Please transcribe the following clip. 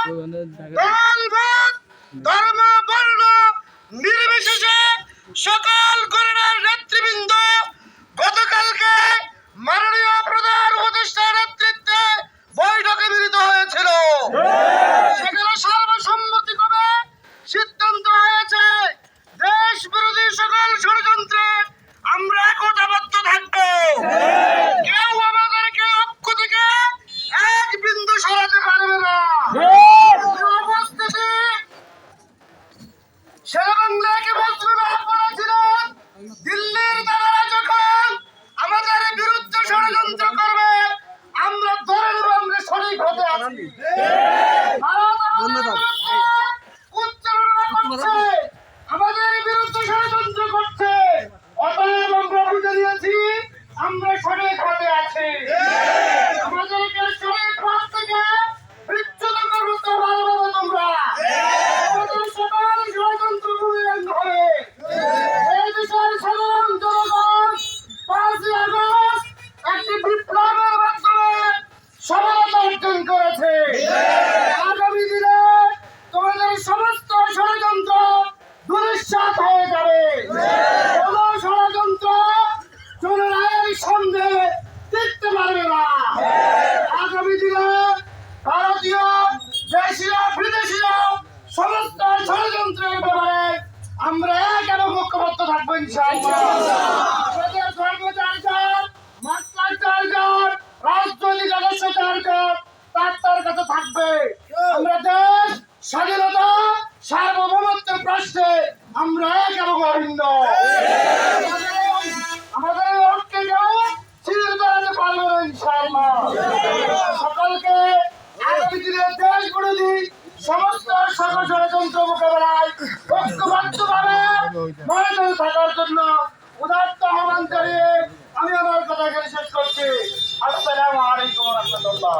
দলমত ধর্ম বর্ণ নির্বিশেষে সকল গণনার নেতৃবৃন্দ গতকালকে মাননীয় প্রধান উপদেষ্টার নেতৃত্বে বৈঠকে মিলিত হয়েছিল। সেখানে সর্বসম্মতিক্রমে সিদ্ধান্ত হয়েছে দেশ বিরোধী সকল ষড়যন্ত্রে আমরা একতাবদ্ধ থাকবো। কেউ আমাদেরকে ঐক্য থেকে এক বিন্দু সরাতে পারবে না। উপস্থিতি শেরেবাংলাকে মন্ত্রণা বলেছিলেন, দিল্লির দাদারা যখন আমাদের বিরুদ্ধে ষড়যন্ত্র করবে আমরা ধরে নেব আমরা সঠিক হতে আছি। আমাদের বিরুদ্ধে ষড়যন্ত্র করছে, অতএব আমরা বুঝে নিয়েছি আমরা সঠিক হতে আছি। আমাদেরকে সঠিক পথ থেকে বিচ্যুত করতে পারবে না তোমরা। আমাদের সকল ষড়যন্ত্র মূল্যায়ন করে এই দেশের সাধারণ জনগণ 5ই আগস্ট একটি বিপ্লবের মাধ্যমে সফলতা অর্জন করেছে। আগামী দিনে তোমাদের সমস্ত ষড়যন্ত্র দুঃসাৎ হয়ে যাবে। কোন ষড়যন্ত্র জনগণের সঙ্গে টিকতে পারবে না। আগামী দিনে ভারতীয় দেশীয় বিদেশীয় সমস্ত ষড়যন্ত্রের ব্যাপারে আমরা কেন ঐক্যবদ্ধ থাকবো ইনশাআল্লাহ। আমাদের ধর্ম চার্জার, মাসলাক চার্জার, রাজনৈতিক আদর্শ চার্জার তার কাছে থাকবে। আমরা দেশ স্বাধীনতা সার্বভৌমত্বের প্রশ্নে আমরা এক এবং অভিন্ন। আমাদের ঐক্যকে কেউ ছিঁড়ে দাঁড়াতে পারবে না ইনশাআল্লাহ। সকলকে আগামী দিনে দেশ বিরোধী সমস্ত ষড়যন্ত্র মোকাবেলায় ঐক্যবদ্ধভাবে ময়দানে থাকার জন্য উদাত্ত আহ্বান জানিয়ে আমি আমার কথা এখানে শেষ করছি। আসসালামু আলাইকুম ওয়া রাহমাতুল্লাহ।